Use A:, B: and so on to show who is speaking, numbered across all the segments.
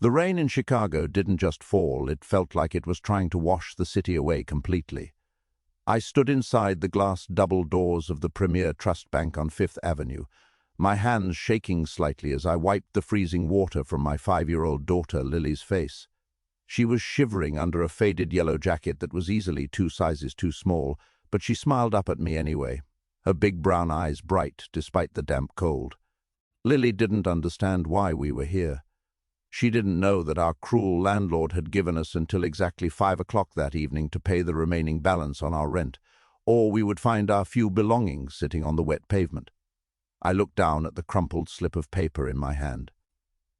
A: The rain in Chicago didn't just fall, it felt like it was trying to wash the city away completely. I stood inside the glass double doors of the Premier Trust Bank on Fifth Avenue, my hands shaking slightly as I wiped the freezing water from my 5-year-old daughter Lily's face. She was shivering under a faded yellow jacket that was easily 2 sizes too small, but she smiled up at me anyway, her big brown eyes bright despite the damp cold. Lily didn't understand why we were here. She didn't know that our cruel landlord had given us until exactly 5 o'clock that evening to pay the remaining balance on our rent, or we would find our few belongings sitting on the wet pavement. I looked down at the crumpled slip of paper in my hand.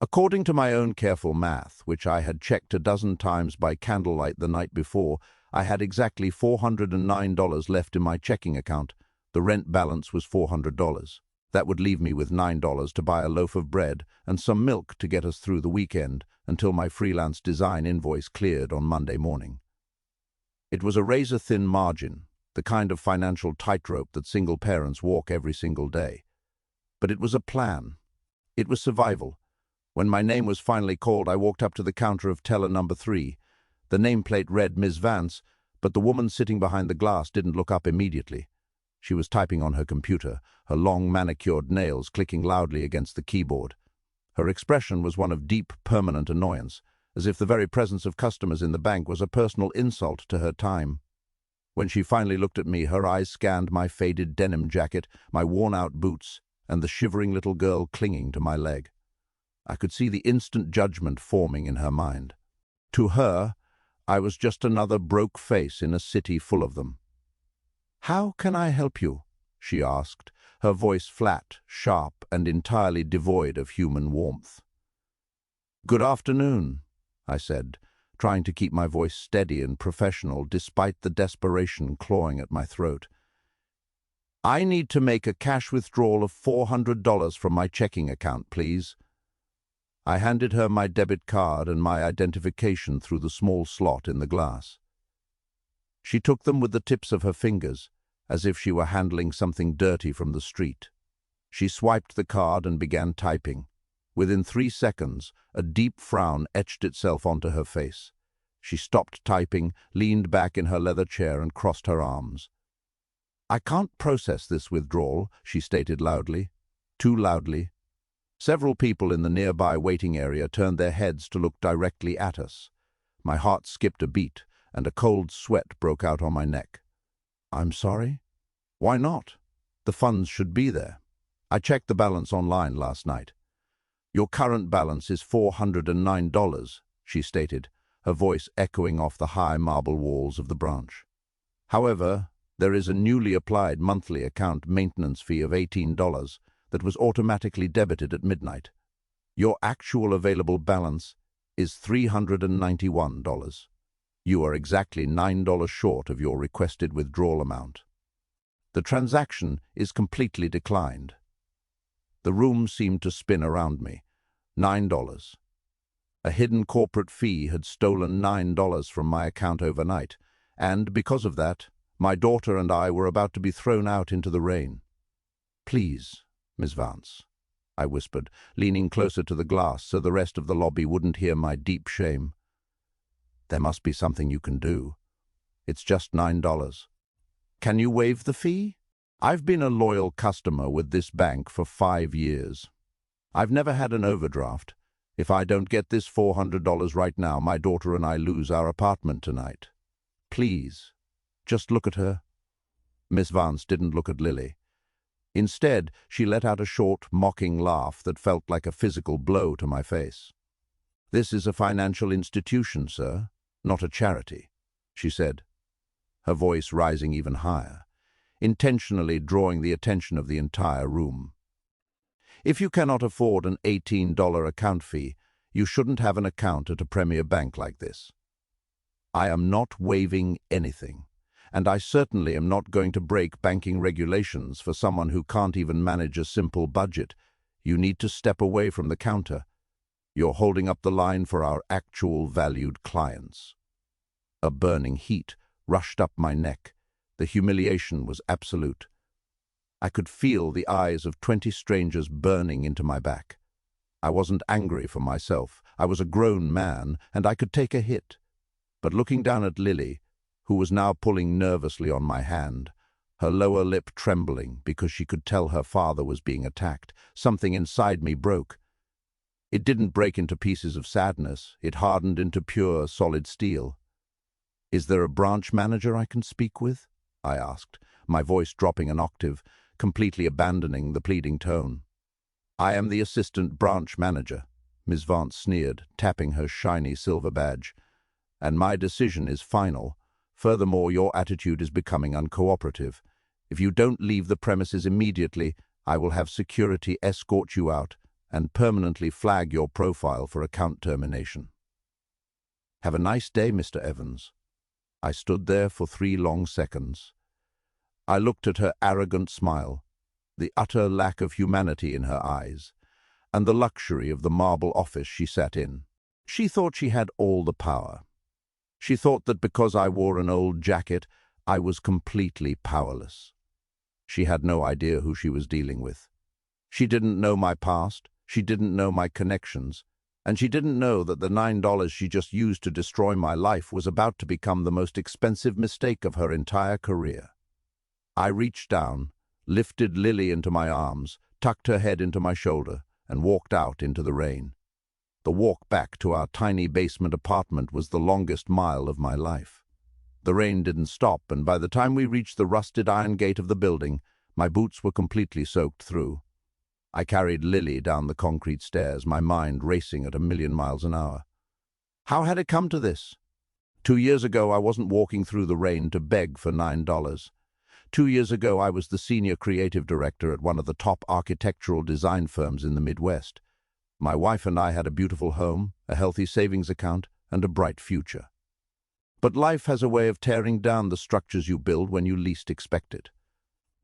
A: According to my own careful math, which I had checked a dozen times by candlelight the night before, I had exactly $409 left in my checking account. The rent balance was $400. That would leave me with $9 to buy a loaf of bread and some milk to get us through the weekend until my freelance design invoice cleared on Monday morning. It was a razor-thin margin, the kind of financial tightrope that single parents walk every single day. But it was a plan. It was survival. When my name was finally called, I walked up to the counter of teller number 3. The nameplate read Ms. Vance, but the woman sitting behind the glass didn't look up immediately. She was typing on her computer, her long manicured nails clicking loudly against the keyboard. Her expression was one of deep, permanent annoyance, as if the very presence of customers in the bank was a personal insult to her time. When she finally looked at me, her eyes scanned my faded denim jacket, my worn-out boots, and the shivering little girl clinging to my leg. I could see the instant judgment forming in her mind. To her, I was just another broke face in a city full of them. "How can I help you?" she asked, her voice flat, sharp, and entirely devoid of human warmth. "Good afternoon," I said, trying to keep my voice steady and professional despite the desperation clawing at my throat. "I need to make a cash withdrawal of $400 from my checking account, please." I handed her my debit card and my identification through the small slot in the glass. She took them with the tips of her fingers, as if she were handling something dirty from the street. She swiped the card and began typing. Within 3 seconds, a deep frown etched itself onto her face. She stopped typing, leaned back in her leather chair, and crossed her arms. "I can't process this withdrawal," she stated loudly. Too loudly. Several people in the nearby waiting area turned their heads to look directly at us. My heart skipped a beat, and a cold sweat broke out on my neck. "I'm sorry?" "Why not? The funds should be there. I checked the balance online last night." "Your current balance is $409, she stated, her voice echoing off the high marble walls of the branch. "However, there is a newly applied monthly account maintenance fee of $18 that was automatically debited at midnight. Your actual available balance is $391. You are exactly $9 short of your requested withdrawal amount. The transaction is completely declined." The room seemed to spin around me. $9. A hidden corporate fee had stolen $9 from my account overnight, and because of that, my daughter and I were about to be thrown out into the rain. "Please, Miss Vance," I whispered, leaning closer to the glass so the rest of the lobby wouldn't hear my deep shame. "There must be something you can do. It's just $9. Can you waive the fee? I've been a loyal customer with this bank for 5 years. I've never had an overdraft. If I don't get this $400 right now, my daughter and I lose our apartment tonight. Please, just look at her." Miss Vance didn't look at Lily. Instead, she let out a short, mocking laugh that felt like a physical blow to my face. "This is a financial institution, sir, not a charity," she said, her voice rising even higher, intentionally drawing the attention of the entire room. "If you cannot afford an $18 account fee, you shouldn't have an account at a premier bank like this. I am not waiving anything, and I certainly am not going to break banking regulations for someone who can't even manage a simple budget. You need to step away from the counter. You're holding up the line for our actual valued clients." A burning heat rushed up my neck. The humiliation was absolute. I could feel the eyes of 20 strangers burning into my back. I wasn't angry for myself. I was a grown man, and I could take a hit. But looking down at Lily, who was now pulling nervously on my hand, her lower lip trembling because she could tell her father was being attacked, something inside me broke. It didn't break into pieces of sadness. It hardened into pure, solid steel. "Is there a branch manager I can speak with?" I asked, my voice dropping an octave, completely abandoning the pleading tone. "I am the assistant branch manager," Ms. Vance sneered, tapping her shiny silver badge. "And my decision is final. Furthermore, your attitude is becoming uncooperative. If you don't leave the premises immediately, I will have security escort you out and permanently flag your profile for account termination." "Have a nice day, Mr. Evans." I stood there for 3 long seconds. I looked at her arrogant smile, the utter lack of humanity in her eyes, and the luxury of the marble office she sat in. She thought she had all the power. She thought that because I wore an old jacket, I was completely powerless. She had no idea who she was dealing with. She didn't know my past, she didn't know my connections, and she didn't know that the $9 she just used to destroy my life was about to become the most expensive mistake of her entire career. I reached down, lifted Lily into my arms, tucked her head into my shoulder, and walked out into the rain. The walk back to our tiny basement apartment was the longest mile of my life. The rain didn't stop, and by the time we reached the rusted iron gate of the building, my boots were completely soaked through. I carried Lily down the concrete stairs, my mind racing at 1,000,000 miles an hour. How had it come to this? 2 years ago, I wasn't walking through the rain to beg for $9. 2 years ago, I was the senior creative director at one of the top architectural design firms in the Midwest. My wife and I had a beautiful home, a healthy savings account, and a bright future. But life has a way of tearing down the structures you build when you least expect it.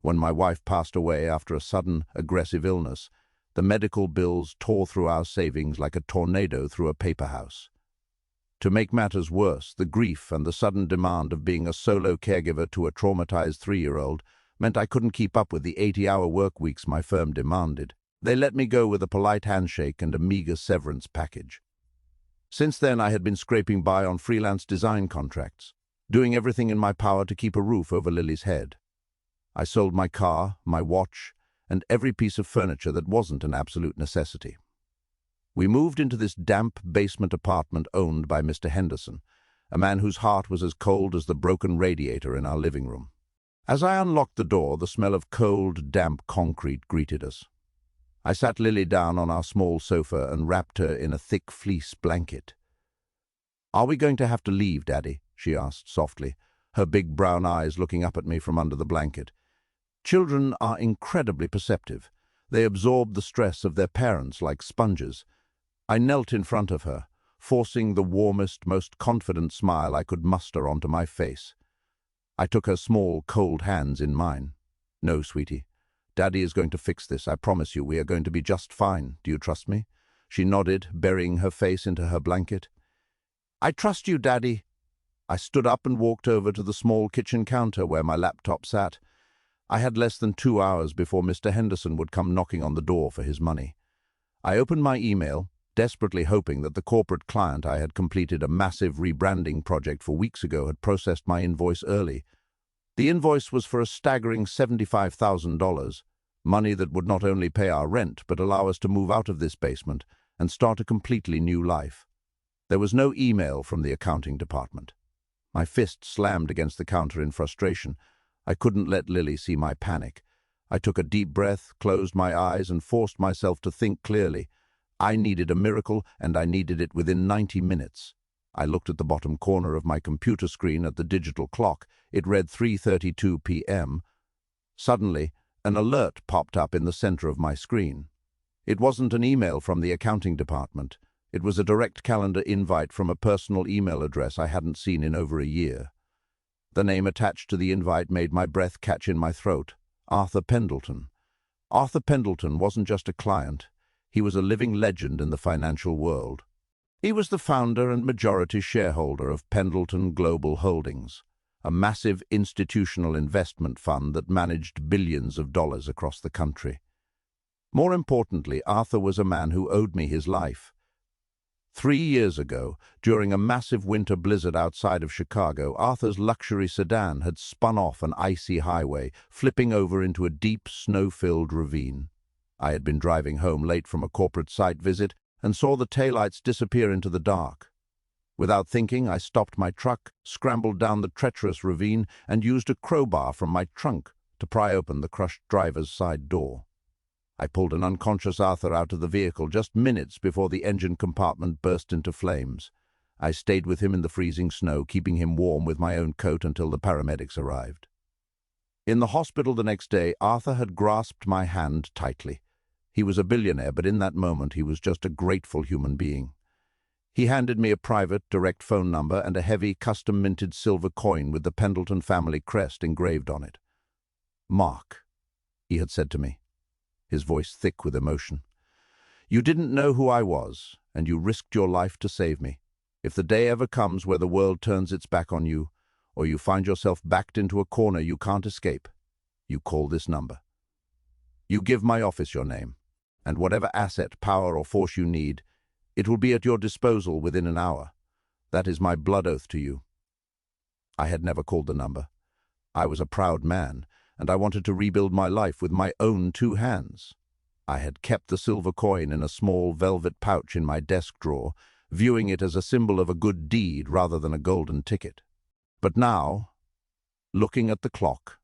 A: When my wife passed away after a sudden, aggressive illness, the medical bills tore through our savings like a tornado through a paper house. To make matters worse, the grief and the sudden demand of being a solo caregiver to a traumatized 3-year-old meant I couldn't keep up with the 80-hour work weeks my firm demanded. They let me go with a polite handshake and a meager severance package. Since then, I had been scraping by on freelance design contracts, doing everything in my power to keep a roof over Lily's head. I sold my car, my watch, and every piece of furniture that wasn't an absolute necessity. We moved into this damp basement apartment owned by Mr. Henderson, a man whose heart was as cold as the broken radiator in our living room. As I unlocked the door, the smell of cold, damp concrete greeted us. I sat Lily down on our small sofa and wrapped her in a thick fleece blanket. "Are we going to have to leave, Daddy?" she asked softly, her big brown eyes looking up at me from under the blanket. Children are incredibly perceptive. They absorb the stress of their parents like sponges. I knelt in front of her, forcing the warmest, most confident smile I could muster onto my face. I took her small, cold hands in mine. "No, sweetie. Daddy is going to fix this. I promise you, we are going to be just fine. Do you trust me?" She nodded, burying her face into her blanket. "I trust you, Daddy." I stood up and walked over to the small kitchen counter where my laptop sat. I had less than 2 hours before Mr. Henderson would come knocking on the door for his money. I opened my email, desperately hoping that the corporate client I had completed a massive rebranding project for weeks ago had processed my invoice early. The invoice was for a staggering $75,000, money that would not only pay our rent but allow us to move out of this basement and start a completely new life. There was no email from the accounting department. My fist slammed against the counter in frustration. I couldn't let Lily see my panic. I took a deep breath, closed my eyes, and forced myself to think clearly. I needed a miracle, and I needed it within 90 minutes. I looked at the bottom corner of my computer screen at the digital clock. It read 3:32 p.m. Suddenly, an alert popped up in the center of my screen. It wasn't an email from the accounting department. It was a direct calendar invite from a personal email address I hadn't seen in over a year. The name attached to the invite made my breath catch in my throat. Arthur Pendleton. Arthur Pendleton wasn't just a client. He was a living legend in the financial world. He was the founder and majority shareholder of Pendleton Global Holdings, a massive institutional investment fund that managed billions of dollars across the country. More importantly, Arthur was a man who owed me his life. 3 years ago, during a massive winter blizzard outside of Chicago, Arthur's luxury sedan had spun off an icy highway, flipping over into a deep, snow-filled ravine. I had been driving home late from a corporate site visit and saw the taillights disappear into the dark. Without thinking, I stopped my truck, scrambled down the treacherous ravine, and used a crowbar from my trunk to pry open the crushed driver's side door. I pulled an unconscious Arthur out of the vehicle just minutes before the engine compartment burst into flames. I stayed with him in the freezing snow, keeping him warm with my own coat until the paramedics arrived. In the hospital the next day, Arthur had grasped my hand tightly. He was a billionaire, but in that moment he was just a grateful human being. He handed me a private, direct phone number and a heavy, custom-minted silver coin with the Pendleton family crest engraved on it. "Mark," he had said to me, his voice thick with emotion. "You didn't know who I was, and you risked your life to save me. If the day ever comes where the world turns its back on you, or you find yourself backed into a corner you can't escape, you call this number. You give my office your name, and whatever asset, power, or force you need, it will be at your disposal within an hour. That is my blood oath to you." I had never called the number. I was a proud man, and I wanted to rebuild my life with my own 2 hands. I had kept the silver coin in a small velvet pouch in my desk drawer, viewing it as a symbol of a good deed rather than a golden ticket. But now, looking at the clock,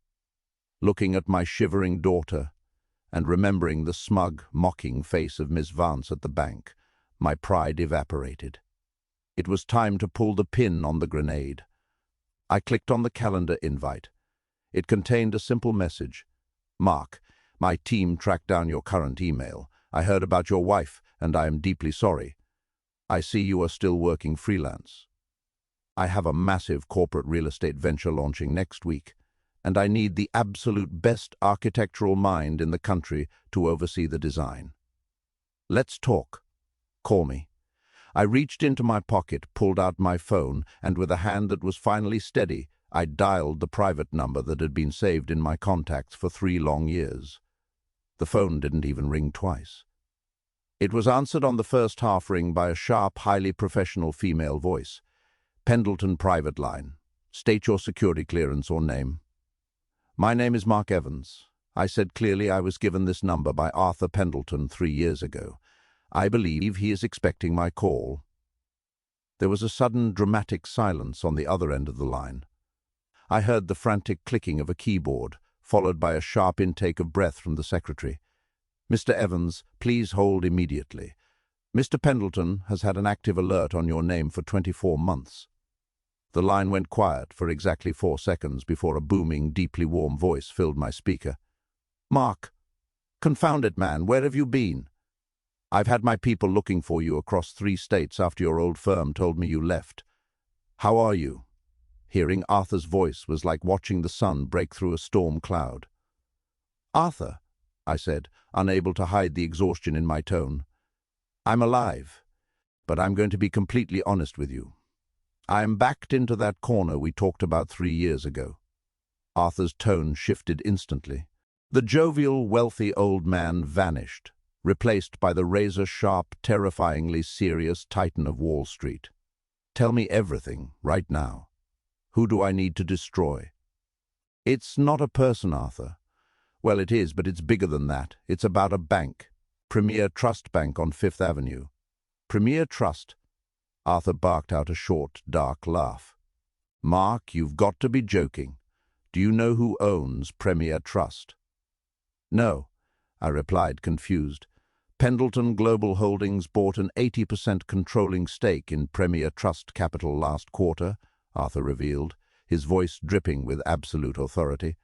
A: looking at my shivering daughter, and remembering the smug, mocking face of Miss Vance at the bank, my pride evaporated. It was time to pull the pin on the grenade. I clicked on the calendar invite. It contained a simple message. "Mark, my team tracked down your current email. I heard about your wife, and I am deeply sorry. I see you are still working freelance. I have a massive corporate real estate venture launching next week, and I need the absolute best architectural mind in the country to oversee the design. Let's talk. Call me." I reached into my pocket, pulled out my phone, and with a hand that was finally steady, I dialed the private number that had been saved in my contacts for 3 long years. The phone didn't even ring twice. It was answered on the first half ring by a sharp, highly professional female voice. "Pendleton private line. State your security clearance or name." "My name is Mark Evans." I said clearly I was given this number by Arthur Pendleton 3 years ago. "I believe he is expecting my call." There was a sudden, dramatic silence on the other end of the line. I heard the frantic clicking of a keyboard, followed by a sharp intake of breath from the secretary. "Mr. Evans, please hold immediately. Mr. Pendleton has had an active alert on your name for 24 months. The line went quiet for exactly 4 seconds before a booming, deeply warm voice filled my speaker. "Mark, confound it, man, where have you been? I've had my people looking for you across 3 states after your old firm told me you left. How are you?" Hearing Arthur's voice was like watching the sun break through a storm cloud. "Arthur," I said, unable to hide the exhaustion in my tone. "I'm alive, but I'm going to be completely honest with you. I am backed into that corner we talked about 3 years ago." Arthur's tone shifted instantly. The jovial, wealthy old man vanished, replaced by the razor-sharp, terrifyingly serious Titan of Wall Street. "Tell me everything, right now. Who do I need to destroy?" "It's not a person, Arthur. Well, it is, but it's bigger than that. It's about a bank. Premier Trust Bank on 5th Avenue. Premier Trust." Arthur barked out a short, dark laugh. "Mark, you've got to be joking. Do you know who owns Premier Trust?" "No," I replied, confused. "Pendleton Global Holdings bought an 80% controlling stake in Premier Trust Capital last quarter," Arthur revealed, his voice dripping with absolute authority.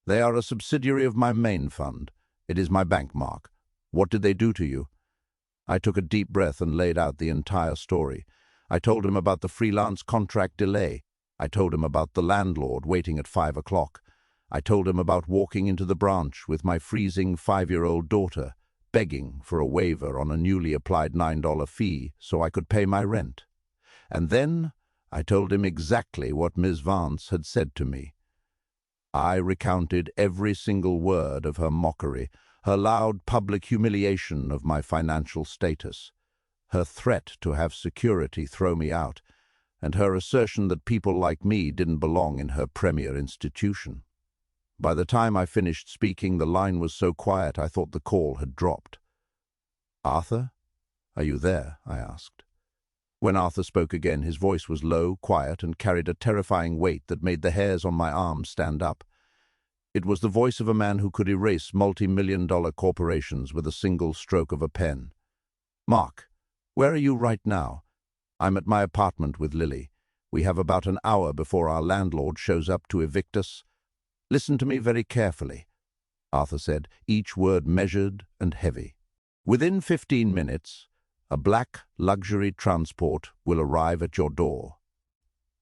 A: "They are a subsidiary of my main fund. It is my bank, Mark. What did they do to you?" I took a deep breath and laid out the entire story. I told him about the freelance contract delay. I told him about the landlord waiting at 5 o'clock. I told him about walking into the branch with my freezing 5-year-old daughter, begging for a waiver on a newly applied $9 fee so I could pay my rent. And then I told him exactly what Ms. Vance had said to me. I recounted every single word of her mockery, her loud public humiliation of my financial status, her threat to have security throw me out, and her assertion that people like me didn't belong in her premier institution. By the time I finished speaking, the line was so quiet I thought the call had dropped. "Arthur, are you there?" I asked. When Arthur spoke again, his voice was low, quiet, and carried a terrifying weight that made the hairs on my arms stand up. It was the voice of a man who could erase multi-million-dollar corporations with a single stroke of a pen. "Mark, where are you right now?" "I'm at my apartment with Lily. We have about an hour before our landlord shows up to evict us." "Listen to me very carefully," Arthur said, each word measured and heavy. "Within 15 minutes, a black luxury transport will arrive at your door.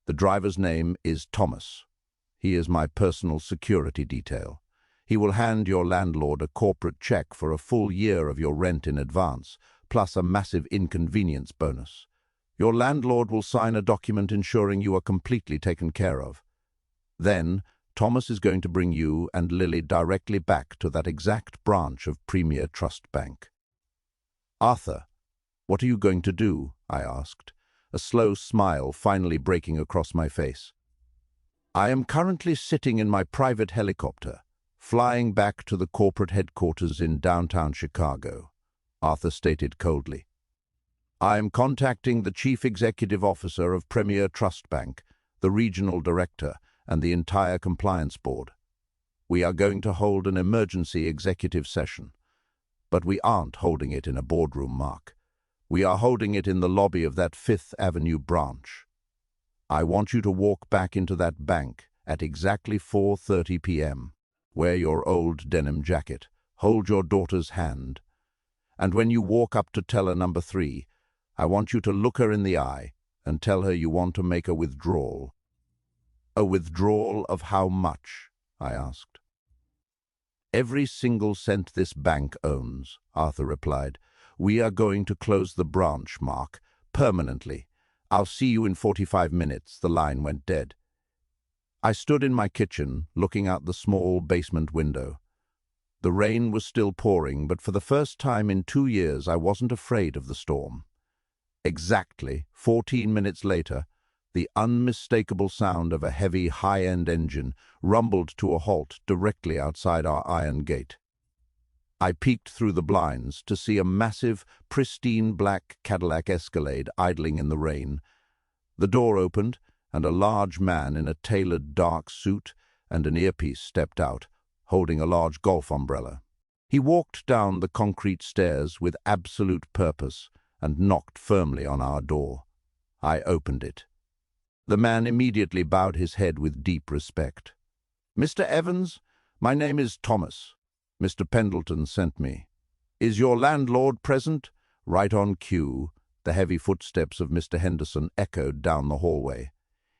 A: The driver's name is Thomas. He is my personal security detail. He will hand your landlord a corporate check for a full year of your rent in advance, plus a massive inconvenience bonus. Your landlord will sign a document ensuring you are completely taken care of. Then, Thomas is going to bring you and Lily directly back to that exact branch of Premier Trust Bank." "Arthur, what are you going to do?" I asked, a slow smile finally breaking across my face. "I am currently sitting in my private helicopter, flying back to the corporate headquarters in downtown Chicago," Arthur stated coldly. "I am contacting the Chief Executive Officer of Premier Trust Bank, the Regional Director, and the entire Compliance Board. We are going to hold an emergency executive session. But we aren't holding it in a boardroom, Mark. We are holding it in the lobby of that Fifth Avenue branch. I want you to walk back into that bank at exactly 4:30 p.m. Wear your old denim jacket, hold your daughter's hand, and when you walk up to teller number 3, I want you to look her in the eye and tell her you want to make a withdrawal." "A withdrawal of how much?" I asked. "Every single cent this bank owns," Arthur replied. "We are going to close the branch, Mark, permanently. I'll see you in 45 minutes. The line went dead. I stood in my kitchen, looking out the small basement window. The rain was still pouring, but for the first time in 2 years I wasn't afraid of the storm. Exactly 14 minutes later, the unmistakable sound of a heavy, high-end engine rumbled to a halt directly outside our iron gate. I peeked through the blinds to see a massive, pristine black Cadillac Escalade idling in the rain. The door opened, and a large man in a tailored dark suit and an earpiece stepped out, holding a large golf umbrella. He walked down the concrete stairs with absolute purpose and knocked firmly on our door. I opened it. The man immediately bowed his head with deep respect. "Mr. Evans, my name is Thomas. Mr. Pendleton sent me. Is your landlord present?" Right on cue, the heavy footsteps of Mr. Henderson echoed down the hallway.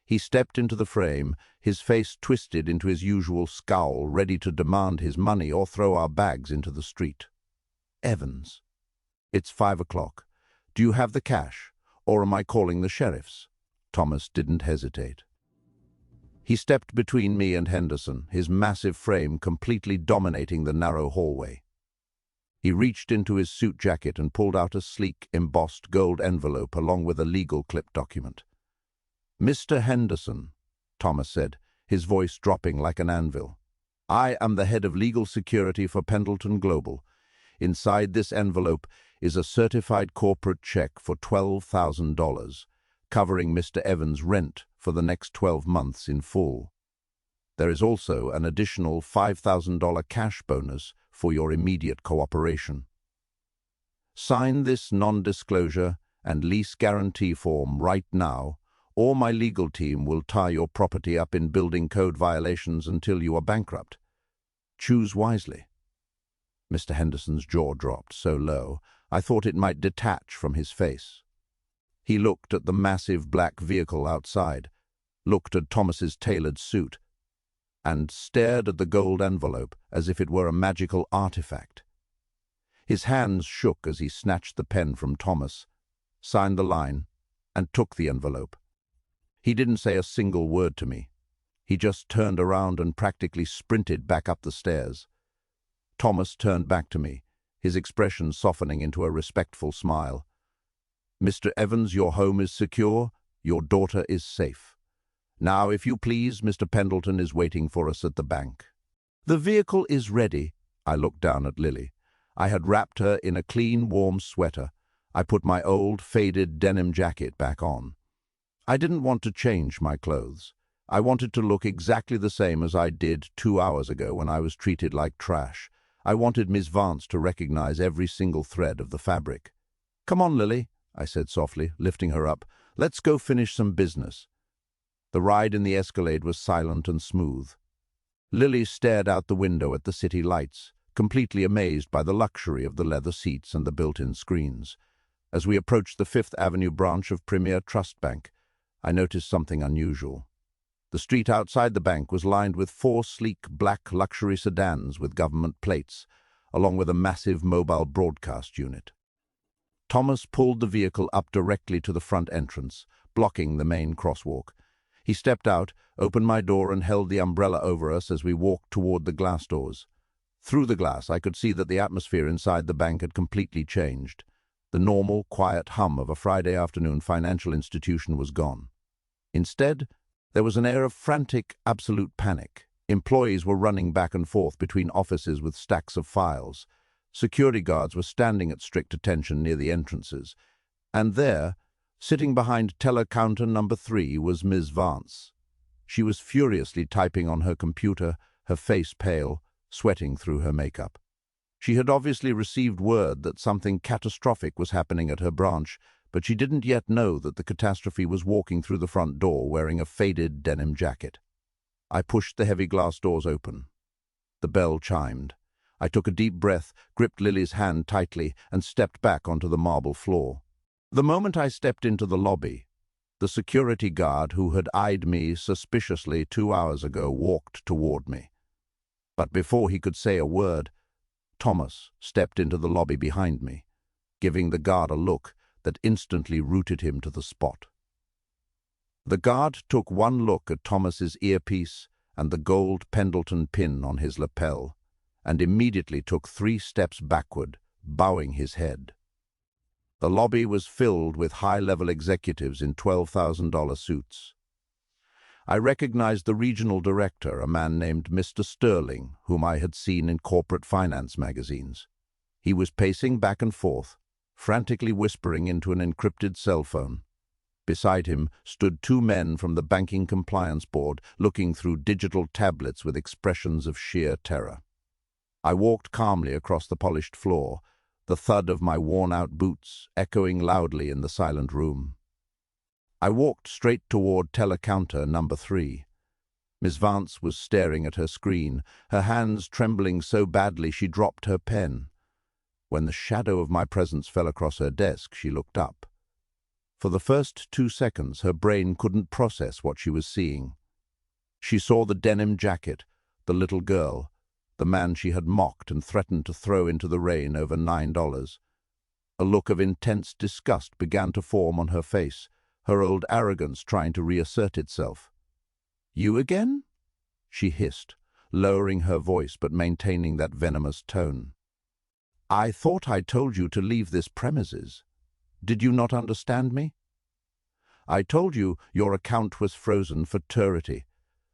A: He stepped into the frame, his face twisted into his usual scowl, ready to demand his money or throw our bags into the street. "Evans, it's 5 o'clock. Do you have the cash, or am I calling the sheriffs?" Thomas didn't hesitate. He stepped between me and Henderson, his massive frame completely dominating the narrow hallway. He reached into his suit jacket and pulled out a sleek, embossed gold envelope along with a legal clip document. "Mr. Henderson," Thomas said, his voice dropping like an anvil, "I am the head of legal security for Pendleton Global. Inside this envelope is a certified corporate check for $12,000, covering Mr. Evans' rent for the next 12 months in full. There is also an additional $5,000 cash bonus for your immediate cooperation. Sign this non-disclosure and lease guarantee form right now, or my legal team will tie your property up in building code violations until you are bankrupt. Choose wisely." Mr. Henderson's jaw dropped so low, I thought it might detach from his face. He looked at the massive black vehicle outside, looked at Thomas's tailored suit, and stared at the gold envelope as if it were a magical artifact. His hands shook as he snatched the pen from Thomas, signed the line, and took the envelope. He didn't say a single word to me. He just turned around and practically sprinted back up the stairs. Thomas turned back to me, his expression softening into a respectful smile. "Mr. Evans, your home is secure. Your daughter is safe. Now, if you please, Mr. Pendleton is waiting for us at the bank." "The vehicle is ready." I looked down at Lily. I had wrapped her in a clean, warm sweater. I put my old, faded denim jacket back on. I didn't want to change my clothes. I wanted to look exactly the same as I did 2 hours ago when I was treated like trash. I wanted Miss Vance to recognize every single thread of the fabric. "Come on, Lily," I said softly, lifting her up. "Let's go finish some business." The ride in the Escalade was silent and smooth. Lily stared out the window at the city lights, completely amazed by the luxury of the leather seats and the built-in screens. As we approached the Fifth Avenue branch of Premier Trust Bank, I noticed something unusual. The street outside the bank was lined with 4 sleek black luxury sedans with government plates, along with a massive mobile broadcast unit. Thomas pulled the vehicle up directly to the front entrance, blocking the main crosswalk. He stepped out, opened my door, and held the umbrella over us as we walked toward the glass doors. Through the glass, I could see that the atmosphere inside the bank had completely changed. The normal, quiet hum of a Friday afternoon financial institution was gone. Instead, there was an air of frantic, absolute panic. Employees were running back and forth between offices with stacks of files. Security guards were standing at strict attention near the entrances. And there, sitting behind teller counter number 3, was Ms. Vance. She was furiously typing on her computer, her face pale, sweating through her makeup. She had obviously received word that something catastrophic was happening at her branch, but she didn't yet know that the catastrophe was walking through the front door wearing a faded denim jacket. I pushed the heavy glass doors open. The bell chimed. I took a deep breath, gripped Lily's hand tightly, and stepped back onto the marble floor. The moment I stepped into the lobby, the security guard who had eyed me suspiciously 2 hours ago walked toward me. But before he could say a word, Thomas stepped into the lobby behind me, giving the guard a look that instantly rooted him to the spot. The guard took one look at Thomas's earpiece and the gold Pendleton pin on his lapel, and immediately took 3 steps backward, bowing his head. The lobby was filled with high-level executives in $12,000 suits. I recognized the regional director, a man named Mr. Sterling, whom I had seen in corporate finance magazines. He was pacing back and forth, frantically whispering into an encrypted cell phone. Beside him stood 2 men from the Banking Compliance Board, looking through digital tablets with expressions of sheer terror. I walked calmly across the polished floor, the thud of my worn-out boots echoing loudly in the silent room. I walked straight toward teller counter number 3. Miss Vance was staring at her screen, her hands trembling so badly she dropped her pen. When the shadow of my presence fell across her desk, she looked up. For the first 2 seconds, her brain couldn't process what she was seeing. She saw the denim jacket, the little girl, the man she had mocked and threatened to throw into the rain over $9. A look of intense disgust began to form on her face, her old arrogance trying to reassert itself. "You again?" she hissed, lowering her voice but maintaining that venomous tone. "I thought I told you to leave this premises. Did you not understand me? I told you your account was frozen for turity.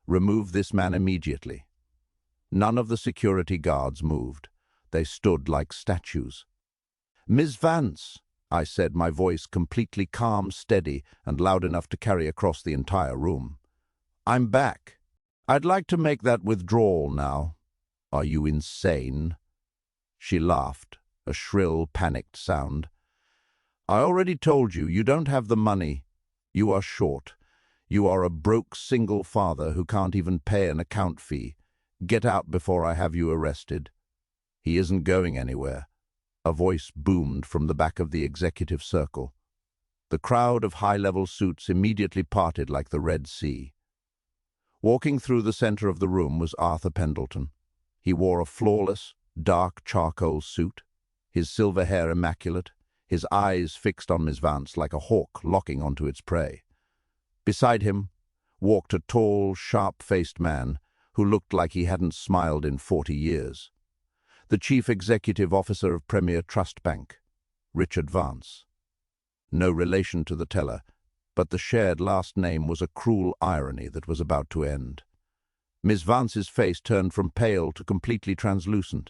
A: Remove this man immediately." None of the security guards moved. They stood like statues. "Ms. Vance," I said, my voice completely calm, steady, and loud enough to carry across the entire room. "I'm back. I'd like to make that withdrawal now." "Are you insane?" She laughed, a shrill, panicked sound. "I already told you, you don't have the money. You are short. You are a broke single father who can't even pay an account fee. Get out before I have you arrested." "He isn't going anywhere," a voice boomed from the back of the executive circle. The crowd of high-level suits immediately parted like the Red Sea. Walking through the center of the room was Arthur Pendleton. He wore a flawless, dark charcoal suit, his silver hair immaculate, his eyes fixed on Miss Vance like a hawk locking onto its prey. Beside him walked a tall, sharp-faced man who looked like he hadn't smiled in 40 years. The Chief Executive Officer of Premier Trust Bank, Richard Vance. No relation to the teller, but the shared last name was a cruel irony that was about to end. Miss Vance's face turned from pale to completely translucent.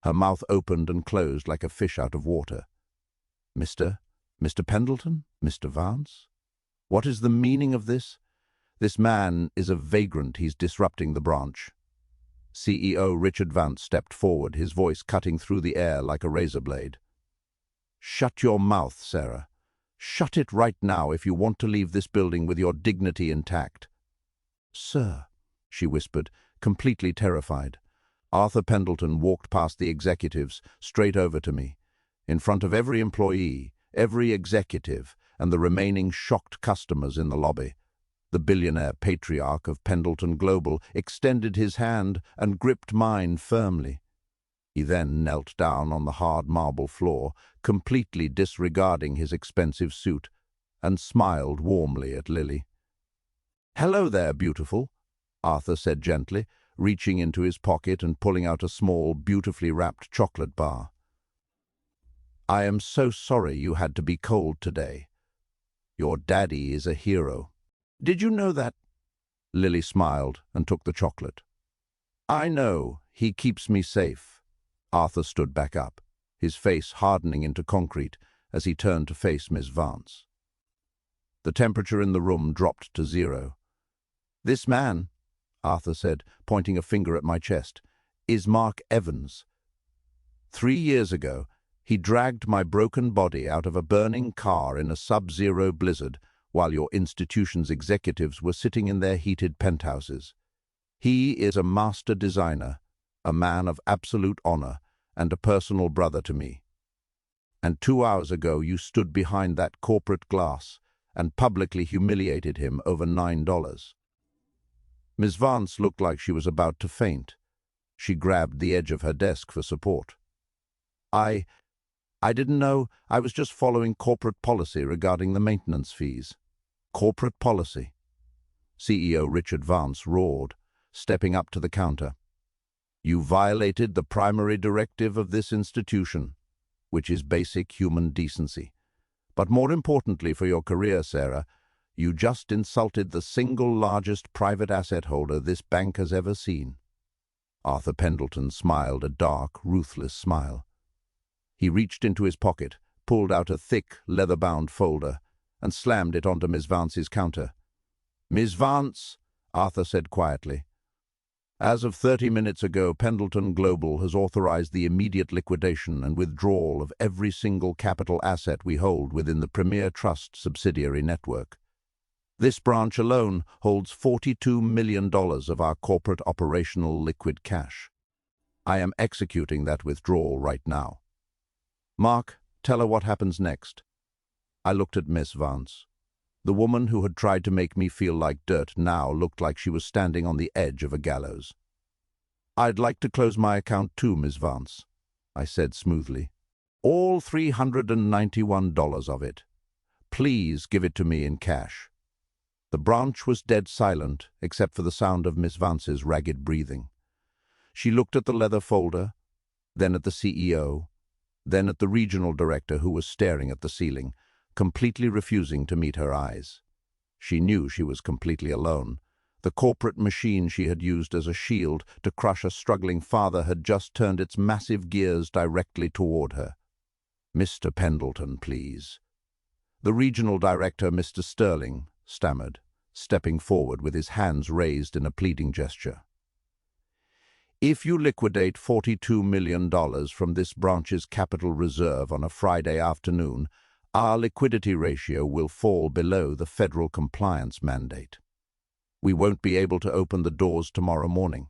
A: Her mouth opened and closed like a fish out of water. Mr. Pendleton? Mr. Vance? What is the meaning of this? This man is a vagrant. He's disrupting the branch. CEO Richard Vance stepped forward, his voice cutting through the air like a razor blade. Shut your mouth, Sarah. Shut it right now if you want to leave this building with your dignity intact. Sir, she whispered, completely terrified. Arthur Pendleton walked past the executives, straight over to me. In front of every employee, every executive, and the remaining shocked customers in the lobby. The billionaire patriarch of Pendleton Global extended his hand and gripped mine firmly. He then knelt down on the hard marble floor, completely disregarding his expensive suit, and smiled warmly at Lily. "Hello there, beautiful," Arthur said gently, reaching into his pocket and pulling out a small, beautifully wrapped chocolate bar. "I am so sorry you had to be cold today. Your daddy is a hero. Did you know that?" Lily smiled and took the chocolate. "I know. He keeps me safe." Arthur stood back up, his face hardening into concrete as he turned to face Miss Vance. The temperature in the room dropped to 0. "This man," Arthur said, pointing a finger at my chest, "is Mark Evans. 3 years ago, he dragged my broken body out of a burning car in a sub-zero blizzard while your institution's executives were sitting in their heated penthouses. He is a master designer, a man of absolute honor, and a personal brother to me. And 2 hours ago you stood behind that corporate glass and publicly humiliated him over $9. Miss Vance looked like she was about to faint. She grabbed the edge of her desk for support. I didn't know. I was just following corporate policy regarding the maintenance fees." "Corporate policy?" CEO Richard Vance roared, stepping up to the counter. "You violated the primary directive of this institution, which is basic human decency. But more importantly for your career, Sarah, you just insulted the single largest private asset holder this bank has ever seen." Arthur Pendleton smiled a dark, ruthless smile. He reached into his pocket, pulled out a thick, leather-bound folder, and slammed it onto Miss Vance's counter. "Miss Vance," Arthur said quietly, "as of 30 minutes ago, Pendleton Global has authorized the immediate liquidation and withdrawal of every single capital asset we hold within the Premier Trust subsidiary network. This branch alone holds $42 million of our corporate operational liquid cash. I am executing that withdrawal right now. Mark, tell her what happens next." I looked at Miss Vance. The woman who had tried to make me feel like dirt now looked like she was standing on the edge of a gallows. "I'd like to close my account too, Miss Vance," I said smoothly. "All $391 of it. Please give it to me in cash." The branch was dead silent, except for the sound of Miss Vance's ragged breathing. She looked at the leather folder, then at the CEO, then at the regional director who was staring at the ceiling, completely refusing to meet her eyes. She knew she was completely alone. The corporate machine she had used as a shield to crush a struggling father had just turned its massive gears directly toward her. "Mr. Pendleton, please." The regional director, Mr. Sterling, stammered, stepping forward with his hands raised in a pleading gesture. "If you liquidate $42 million from this branch's capital reserve on a Friday afternoon, our liquidity ratio will fall below the federal compliance mandate. We won't be able to open the doors tomorrow morning.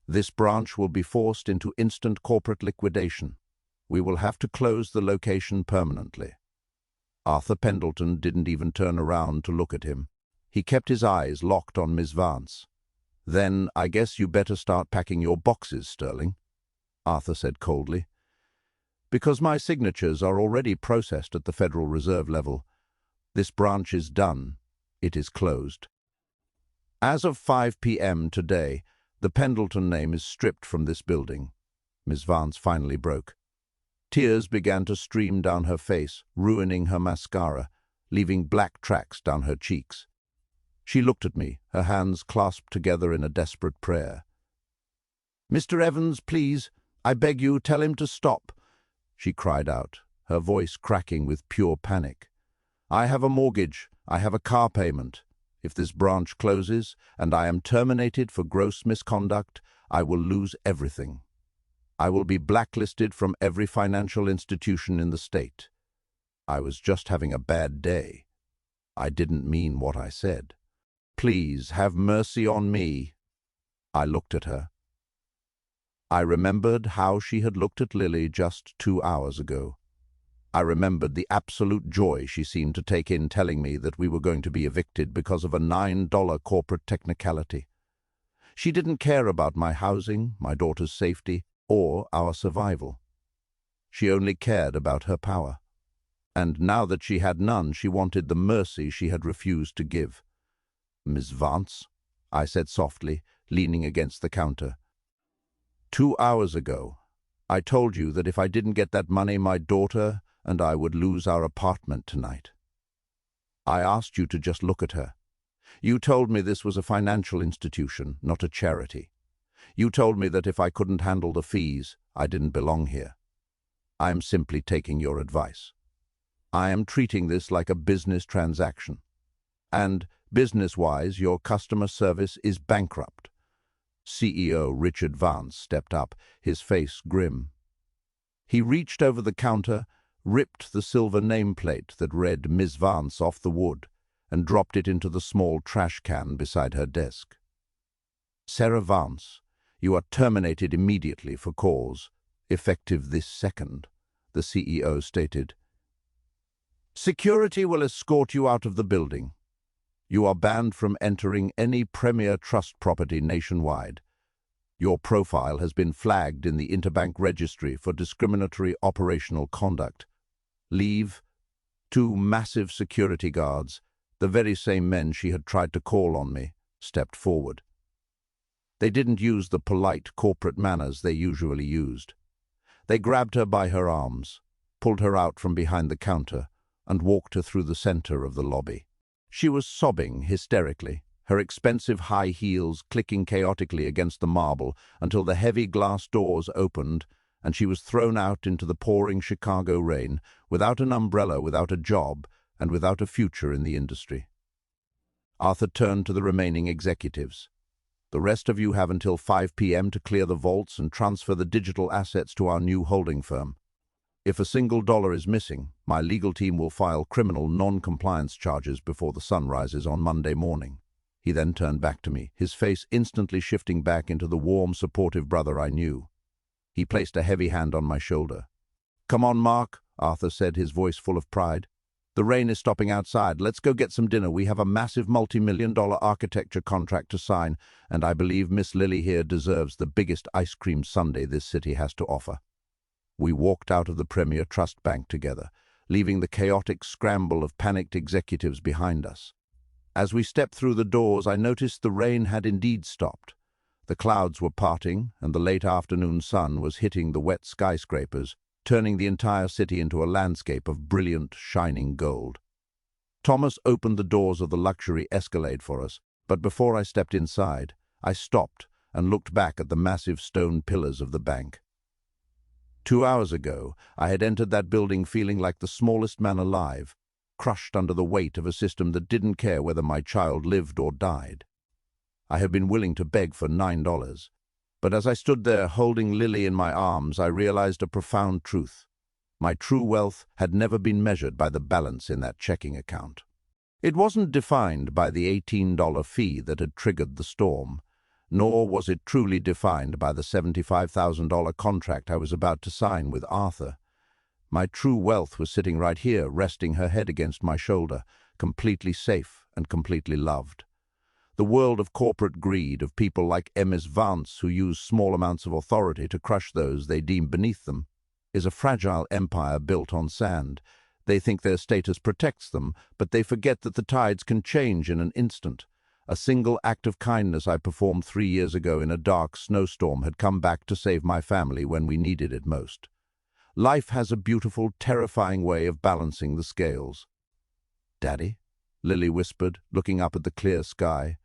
A: This branch will be forced into instant corporate liquidation. We will have to close the location permanently." Arthur Pendleton didn't even turn around to look at him. He kept his eyes locked on Miss Vance. "Then I guess you better start packing your boxes, Sterling," Arthur said coldly. "Because my signatures are already processed at the Federal Reserve level. This branch is done. It is closed. As of 5 p.m. today, the Pendleton name is stripped from this building. Miss Vance finally broke. Tears began to stream down her face, ruining her mascara, leaving black tracks down her cheeks. She looked at me, her hands clasped together in a desperate prayer. "Mr. Evans, please, I beg you, tell him to stop," she cried out, her voice cracking with pure panic. "I have a mortgage, I have a car payment. If this branch closes and I am terminated for gross misconduct, I will lose everything. I will be blacklisted from every financial institution in the state. I was just having a bad day. I didn't mean what I said. Please have mercy on me." I looked at her. I remembered how she had looked at Lily just 2 hours ago. I remembered the absolute joy she seemed to take in telling me that we were going to be evicted because of a $9 corporate technicality. She didn't care about my housing, my daughter's safety, or our survival. She only cared about her power. And now that she had none, she wanted the mercy she had refused to give. "Miss Vance," I said softly, leaning against the counter. 2 hours ago, I told you that if I didn't get that money, my daughter and I would lose our apartment tonight. I asked you to just look at her. You told me this was a financial institution, not a charity. You told me that if I couldn't handle the fees, I didn't belong here. I am simply taking your advice. I am treating this like a business transaction. And, business-wise, your customer service is bankrupt. CEO Richard Vance stepped up, his face grim. He reached over the counter, ripped the silver nameplate that read Miss Vance off the wood, and dropped it into the small trash can beside her desk. "Sarah Vance, you are terminated immediately for cause, effective this second," the CEO stated. "Security will escort you out of the building. You are banned from entering any Premier Trust property nationwide. Your profile has been flagged in the Interbank Registry for discriminatory operational conduct. Leave." 2 massive security guards, the very same men she had tried to call on me, stepped forward. They didn't use the polite corporate manners they usually used. They grabbed her by her arms, pulled her out from behind the counter, and walked her through the center of the lobby. She was sobbing hysterically, her expensive high heels clicking chaotically against the marble until the heavy glass doors opened and she was thrown out into the pouring Chicago rain, without an umbrella, without a job, and without a future in the industry. Arthur turned to the remaining executives. "The rest of you have until 5 p.m. to clear the vaults and transfer the digital assets to our new holding firm. If a single dollar is missing, my legal team will file criminal non-compliance charges before the sun rises on Monday morning." He then turned back to me, his face instantly shifting back into the warm, supportive brother I knew. He placed a heavy hand on my shoulder. "Come on, Mark," Arthur said, his voice full of pride. "The rain is stopping outside. Let's go get some dinner. We have a massive multi-million-dollar architecture contract to sign, and I believe Miss Lily here deserves the biggest ice cream sundae this city has to offer." We walked out of the Premier Trust Bank together, leaving the chaotic scramble of panicked executives behind us. As we stepped through the doors, I noticed the rain had indeed stopped. The clouds were parting, and the late afternoon sun was hitting the wet skyscrapers, turning the entire city into a landscape of brilliant, shining gold. Thomas opened the doors of the luxury Escalade for us, but before I stepped inside, I stopped and looked back at the massive stone pillars of the bank. 2 hours ago, I had entered that building feeling like the smallest man alive, crushed under the weight of a system that didn't care whether my child lived or died. I had been willing to beg for $9, but as I stood there holding Lily in my arms, I realized a profound truth. My true wealth had never been measured by the balance in that checking account. It wasn't defined by the $18 fee that had triggered the storm, nor was it truly defined by the $75,000 contract I was about to sign with Arthur. My true wealth was sitting right here, resting her head against my shoulder, completely safe and completely loved. The world of corporate greed, of people like Miss Vance who use small amounts of authority to crush those they deem beneath them, is a fragile empire built on sand. They think their status protects them, but they forget that the tides can change in an instant, A single act of kindness I performed 3 years ago in a dark snowstorm had come back to save my family when we needed it most. Life has a beautiful, terrifying way of balancing the scales. "Daddy?" Lily whispered, looking up at the clear sky.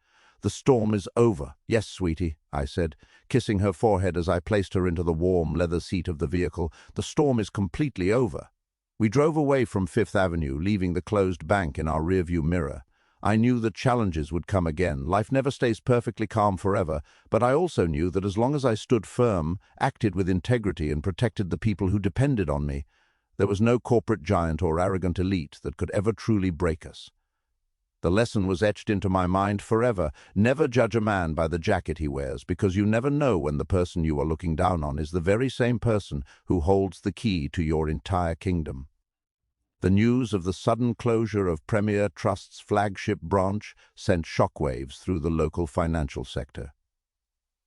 A: "The storm is over." "Yes, sweetie," I said, kissing her forehead as I placed her into the warm leather seat of the vehicle. "The storm is completely over." We drove away from Fifth Avenue, leaving the closed bank in our rearview mirror. I knew that challenges would come again. Life never stays perfectly calm forever, but I also knew that as long as I stood firm, acted with integrity, and protected the people who depended on me, there was no corporate giant or arrogant elite that could ever truly break us. The lesson was etched into my mind forever. Never judge a man by the jacket he wears, because you never know when the person you are looking down on is the very same person who holds the key to your entire kingdom. The news of the sudden closure of Premier Trust's flagship branch sent shockwaves through the local financial sector.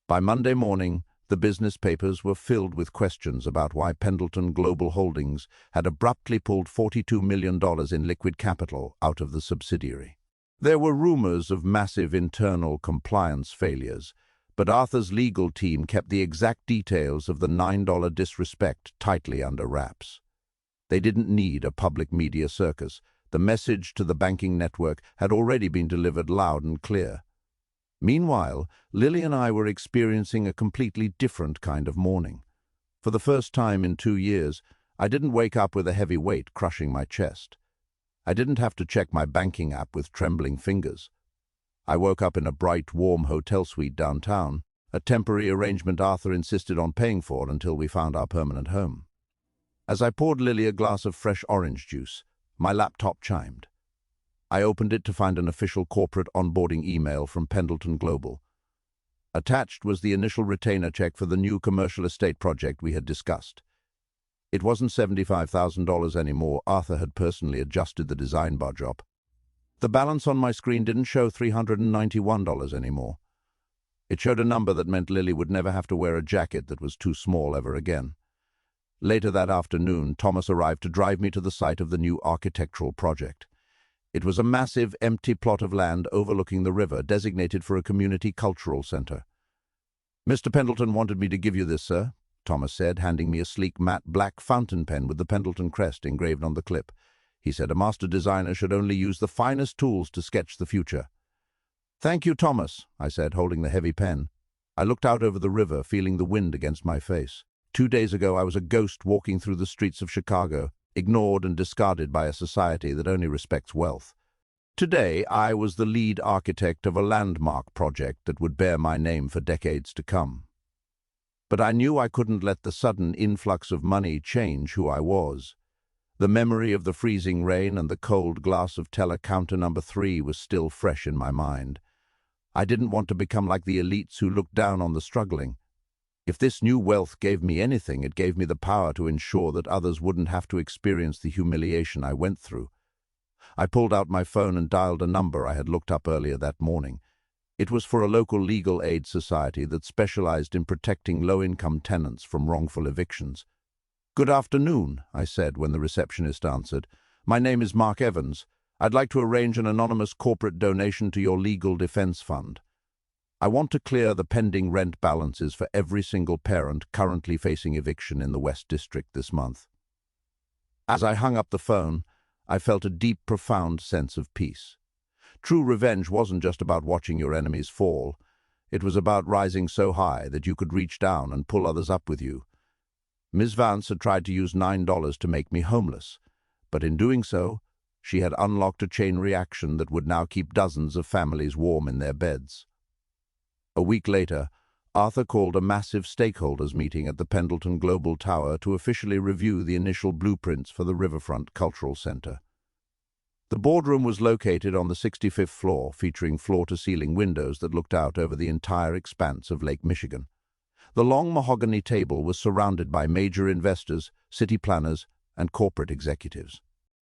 A: By Monday morning, the business papers were filled with questions about why Pendleton Global Holdings had abruptly pulled $42 million in liquid capital out of the subsidiary. There were rumors of massive internal compliance failures, but Arthur's legal team kept the exact details of the $9 disrespect tightly under wraps. They didn't need a public media circus. The message to the banking network had already been delivered loud and clear. Meanwhile, Lily and I were experiencing a completely different kind of morning. For the first time in 2 years, I didn't wake up with a heavy weight crushing my chest. I didn't have to check my banking app with trembling fingers. I woke up in a bright, warm hotel suite downtown, a temporary arrangement Arthur insisted on paying for until we found our permanent home. As I poured Lily a glass of fresh orange juice, my laptop chimed. I opened it to find an official corporate onboarding email from Pendleton Global. Attached was the initial retainer check for the new commercial estate project we had discussed. It wasn't $75,000 anymore. Arthur had personally adjusted the design budget. The balance on my screen didn't show $391 anymore. It showed a number that meant Lily would never have to wear a jacket that was too small ever again. Later that afternoon, Thomas arrived to drive me to the site of the new architectural project. It was a massive, empty plot of land overlooking the river, designated for a community cultural center. "Mr. Pendleton wanted me to give you this, sir," Thomas said, handing me a sleek matte black fountain pen with the Pendleton crest engraved on the clip. He said a master designer should only use the finest tools to sketch the future. "Thank you, Thomas," I said, holding the heavy pen. I looked out over the river, feeling the wind against my face. 2 days ago, I was a ghost walking through the streets of Chicago, ignored and discarded by a society that only respects wealth. Today, I was the lead architect of a landmark project that would bear my name for decades to come. But I knew I couldn't let the sudden influx of money change who I was. The memory of the freezing rain and the cold glass of teller counter number 3 was still fresh in my mind. I didn't want to become like the elites who looked down on the struggling. If this new wealth gave me anything, it gave me the power to ensure that others wouldn't have to experience the humiliation I went through. I pulled out my phone and dialed a number I had looked up earlier that morning. It was for a local legal aid society that specialized in protecting low-income tenants from wrongful evictions. "Good afternoon," I said when the receptionist answered. "My name is Mark Evans. I'd like to arrange an anonymous corporate donation to your legal defense fund. I want to clear the pending rent balances for every single parent currently facing eviction in the West District this month." As I hung up the phone, I felt a deep, profound sense of peace. True revenge wasn't just about watching your enemies fall. It was about rising so high that you could reach down and pull others up with you. Ms. Vance had tried to use $9 to make me homeless, but in doing so, she had unlocked a chain reaction that would now keep dozens of families warm in their beds. A week later, Arthur called a massive stakeholders meeting at the Pendleton Global Tower to officially review the initial blueprints for the Riverfront Cultural Center. The boardroom was located on the 65th floor, featuring floor-to-ceiling windows that looked out over the entire expanse of Lake Michigan. The long mahogany table was surrounded by major investors, city planners, and corporate executives.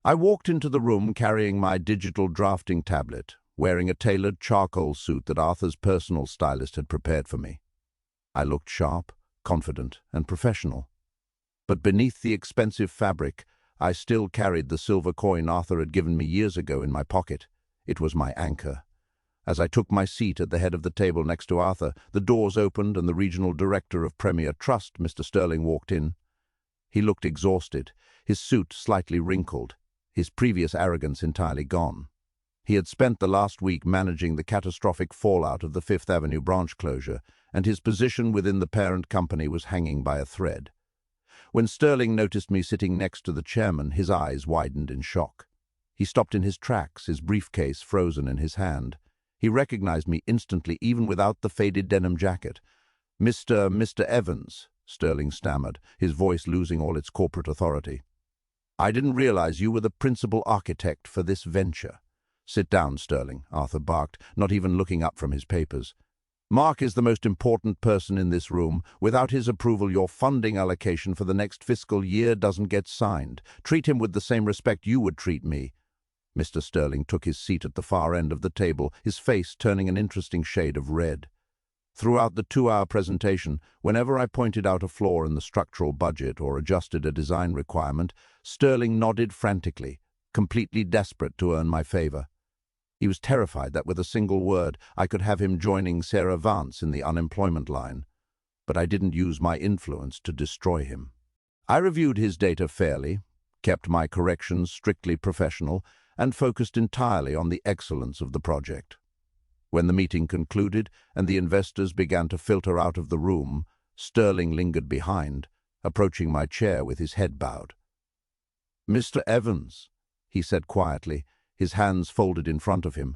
A: I walked into the room carrying my digital drafting tablet, wearing a tailored charcoal suit that Arthur's personal stylist had prepared for me. I looked sharp, confident, and professional. But beneath the expensive fabric, I still carried the silver coin Arthur had given me years ago in my pocket. It was my anchor. As I took my seat at the head of the table next to Arthur, the doors opened and the regional director of Premier Trust, Mr. Sterling, walked in. He looked exhausted, his suit slightly wrinkled, his previous arrogance entirely gone. He had spent the last week managing the catastrophic fallout of the Fifth Avenue branch closure, and his position within the parent company was hanging by a thread. When Sterling noticed me sitting next to the chairman, his eyes widened in shock. He stopped in his tracks, his briefcase frozen in his hand. He recognized me instantly, even without the faded denim jacket. Mr. Evans," Sterling stammered, his voice losing all its corporate authority. "I didn't realize you were the principal architect for this venture." "Sit down, Sterling," Arthur barked, not even looking up from his papers. "Mark is the most important person in this room. Without his approval, your funding allocation for the next fiscal year doesn't get signed. Treat him with the same respect you would treat me." Mr. Sterling took his seat at the far end of the table, his face turning an interesting shade of red. Throughout the 2-hour presentation, whenever I pointed out a flaw in the structural budget or adjusted a design requirement, Sterling nodded frantically, completely desperate to earn my favor. He was terrified that with a single word I could have him joining Sarah Vance in the unemployment line. But I didn't use my influence to destroy him. I reviewed his data fairly, kept my corrections strictly professional, and focused entirely on the excellence of the project. When the meeting concluded and the investors began to filter out of the room, Sterling lingered behind, approaching my chair with his head bowed. "Mr. Evans," he said quietly, his hands folded in front of him,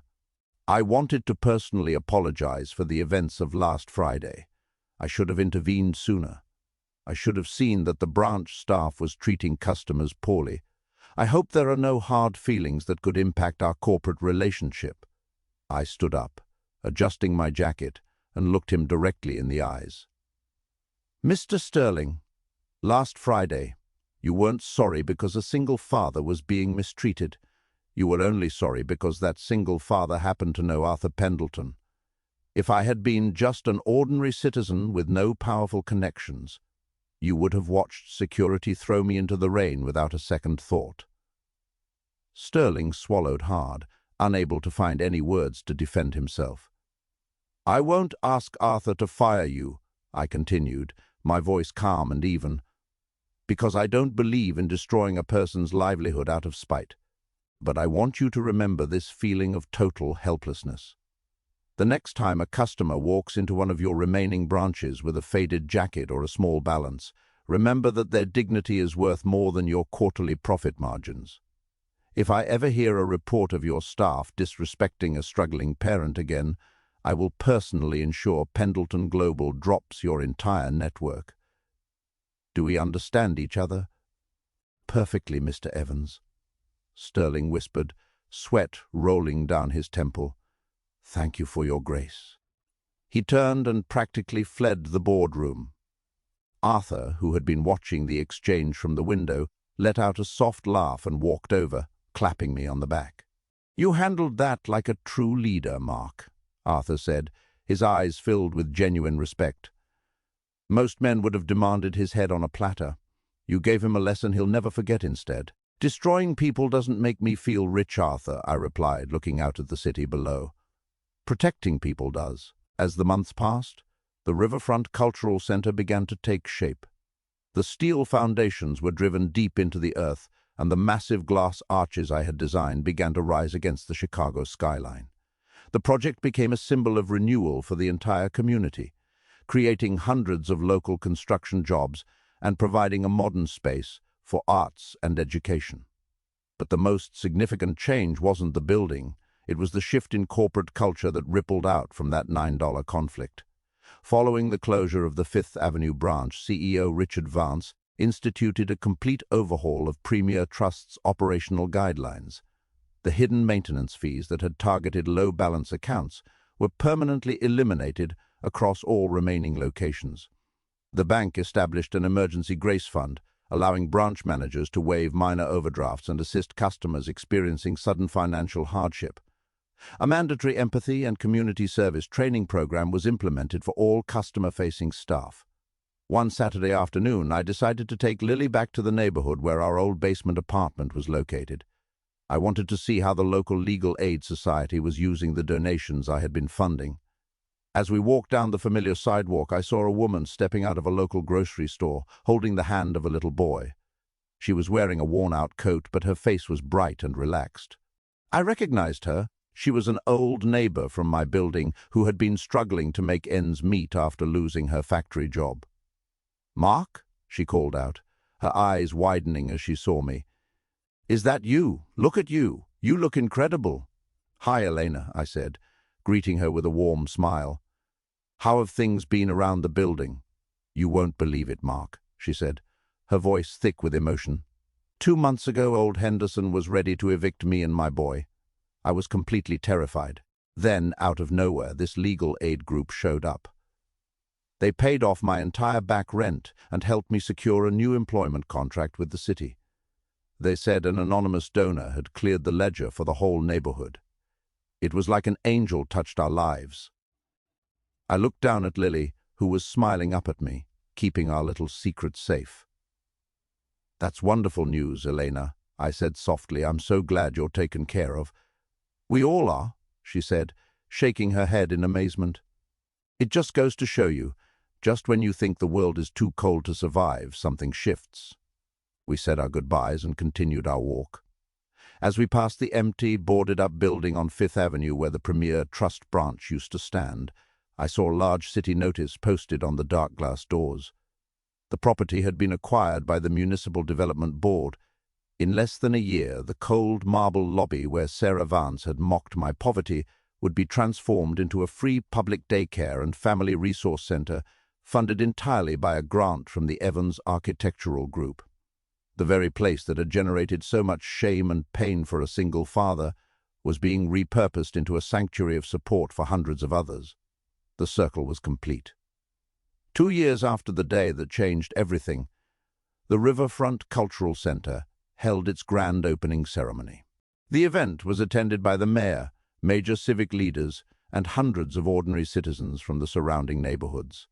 A: "I wanted to personally apologize for the events of last Friday. I should have intervened sooner. I should have seen that the branch staff was treating customers poorly. I hope there are no hard feelings that could impact our corporate relationship." I stood up, adjusting my jacket, and looked him directly in the eyes. "Mr. Sterling, last Friday, you weren't sorry because a single father was being mistreated. You were only sorry because that single father happened to know Arthur Pendleton. If I had been just an ordinary citizen with no powerful connections, you would have watched security throw me into the rain without a second thought." Sterling swallowed hard, unable to find any words to defend himself. "I won't ask Arthur to fire you," I continued, my voice calm and even, "because I don't believe in destroying a person's livelihood out of spite. But I want you to remember this feeling of total helplessness. The next time a customer walks into one of your remaining branches with a faded jacket or a small balance, remember that their dignity is worth more than your quarterly profit margins. If I ever hear a report of your staff disrespecting a struggling parent again, I will personally ensure Pendleton Global drops your entire network. Do we understand each other?" "Perfectly, Mr. Evans," Sterling whispered, sweat rolling down his temple. "Thank you for your grace." He turned and practically fled the boardroom. Arthur, who had been watching the exchange from the window, let out a soft laugh and walked over, clapping me on the back. "You handled that like a true leader, Mark," Arthur said, his eyes filled with genuine respect. "Most men would have demanded his head on a platter. You gave him a lesson he'll never forget instead." "Destroying people doesn't make me feel rich, Arthur," I replied, looking out at the city below. "Protecting people does." As the months passed, the Riverfront Cultural Center began to take shape. The steel foundations were driven deep into the earth, and the massive glass arches I had designed began to rise against the Chicago skyline. The project became a symbol of renewal for the entire community, creating hundreds of local construction jobs and providing a modern space for arts and education. But the most significant change wasn't the building, it was the shift in corporate culture that rippled out from that $9 conflict. Following the closure of the Fifth Avenue branch, CEO Richard Vance instituted a complete overhaul of Premier Trust's operational guidelines. The hidden maintenance fees that had targeted low-balance accounts were permanently eliminated across all remaining locations. The bank established an emergency grace fund, allowing branch managers to waive minor overdrafts and assist customers experiencing sudden financial hardship. A mandatory empathy and community service training program was implemented for all customer-facing staff. One Saturday afternoon, I decided to take Lily back to the neighborhood where our old basement apartment was located. I wanted to see how the local legal aid society was using the donations I had been funding. As we walked down the familiar sidewalk, I saw a woman stepping out of a local grocery store, holding the hand of a little boy. She was wearing a worn-out coat, but her face was bright and relaxed. I recognized her. She was an old neighbor from my building who had been struggling to make ends meet after losing her factory job. "Mark?" she called out, her eyes widening as she saw me. "Is that you? Look at you. You look incredible." "Hi, Elena," I said, greeting her with a warm smile. "How have things been around the building?" "You won't believe it, Mark," she said, her voice thick with emotion. 2 months ago, old Henderson was ready to evict me and my boy. I was completely terrified. Then, out of nowhere, this legal aid group showed up. They paid off my entire back rent and helped me secure a new employment contract with the city. They said an anonymous donor had cleared the ledger for the whole neighborhood. It was like an angel touched our lives. I looked down at Lily, who was smiling up at me, keeping our little secret safe. "That's wonderful news, Elena," I said softly. "I'm so glad you're taken care of." "We all are," she said, shaking her head in amazement. "It just goes to show you, just when you think the world is too cold to survive, something shifts." We said our goodbyes and continued our walk. As we passed the empty, boarded-up building on Fifth Avenue where the Premier Trust branch used to stand, I saw a large city notice posted on the dark glass doors. The property had been acquired by the Municipal Development Board. In less than a year, the cold marble lobby where Sarah Vance had mocked my poverty would be transformed into a free public daycare and family resource center funded entirely by a grant from the Evans Architectural Group. The very place that had generated so much shame and pain for a single father was being repurposed into a sanctuary of support for hundreds of others. The circle was complete. 2 years after the day that changed everything, the Riverfront Cultural Center held its grand opening ceremony. The event was attended by the mayor, major civic leaders, and hundreds of ordinary citizens from the surrounding neighborhoods.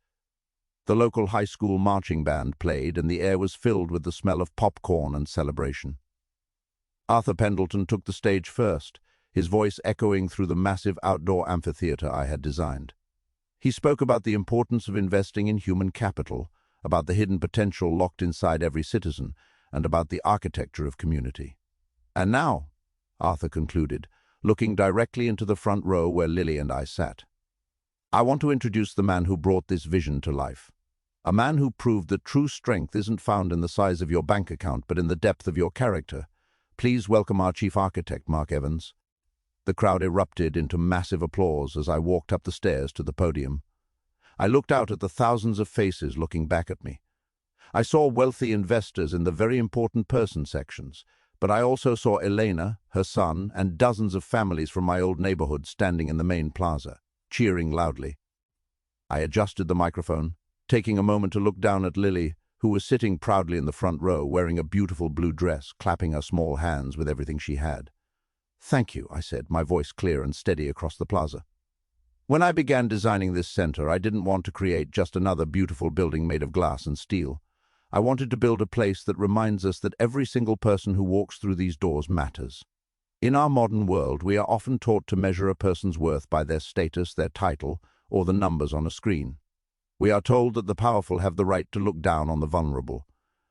A: The local high school marching band played, and the air was filled with the smell of popcorn and celebration. Arthur Pendleton took the stage first, his voice echoing through the massive outdoor amphitheater I had designed. He spoke about the importance of investing in human capital, about the hidden potential locked inside every citizen, and about the architecture of community. "And now," Arthur concluded, looking directly into the front row where Lily and I sat, "I want to introduce the man who brought this vision to life. A man who proved that true strength isn't found in the size of your bank account, but in the depth of your character. Please welcome our chief architect, Mark Evans." The crowd erupted into massive applause as I walked up the stairs to the podium. I looked out at the thousands of faces looking back at me. I saw wealthy investors in the very important person sections, but I also saw Elena, her son, and dozens of families from my old neighborhood standing in the main plaza, cheering loudly. I adjusted the microphone, taking a moment to look down at Lily, who was sitting proudly in the front row, wearing a beautiful blue dress, clapping her small hands with everything she had. "Thank you," I said, my voice clear and steady across the plaza. "When I began designing this center, I didn't want to create just another beautiful building made of glass and steel. I wanted to build a place that reminds us that every single person who walks through these doors matters. In our modern world, we are often taught to measure a person's worth by their status, their title, or the numbers on a screen. We are told that the powerful have the right to look down on the vulnerable."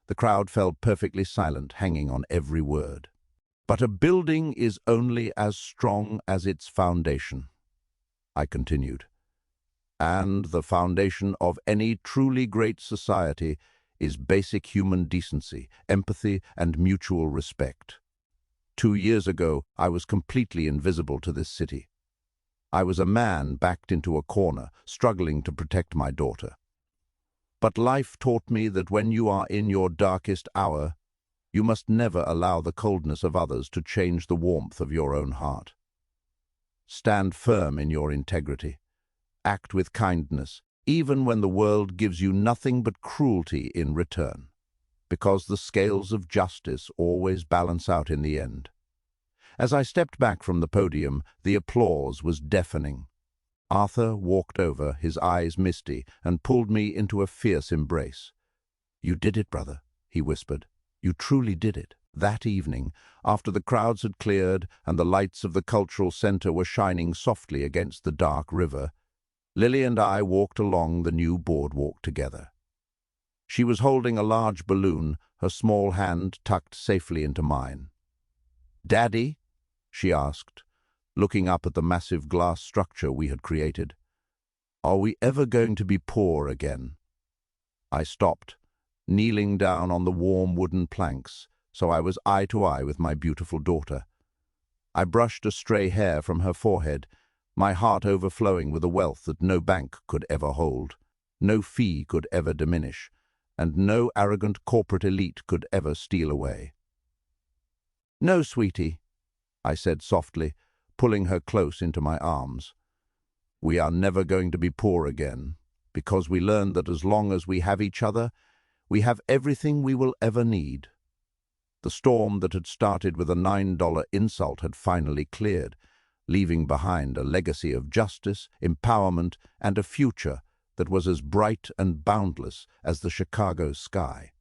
A: The crowd fell perfectly silent, hanging on every word. "But a building is only as strong as its foundation," I continued. "And the foundation of any truly great society is basic human decency, empathy, and mutual respect. 2 years ago, I was completely invisible to this city. I was a man backed into a corner, struggling to protect my daughter. But life taught me that when you are in your darkest hour, you must never allow the coldness of others to change the warmth of your own heart. Stand firm in your integrity. Act with kindness, even when the world gives you nothing but cruelty in return, because the scales of justice always balance out in the end." As I stepped back from the podium, the applause was deafening. Arthur walked over, his eyes misty, and pulled me into a fierce embrace. "You did it, brother," he whispered. "You truly did it." That evening, after the crowds had cleared and the lights of the cultural center were shining softly against the dark river, Lily and I walked along the new boardwalk together. She was holding a large balloon, her small hand tucked safely into mine. "Daddy?" she asked, looking up at the massive glass structure we had created. "Are we ever going to be poor again?" I stopped, kneeling down on the warm wooden planks, so I was eye to eye with my beautiful daughter. I brushed a stray hair from her forehead, my heart overflowing with a wealth that no bank could ever hold, no fee could ever diminish, and no arrogant corporate elite could ever steal away. "No, sweetie," I said softly, pulling her close into my arms. "We are never going to be poor again, because we learned that as long as we have each other, we have everything we will ever need." The storm that had started with a $9 insult had finally cleared, leaving behind a legacy of justice, empowerment, and a future that was as bright and boundless as the Chicago sky.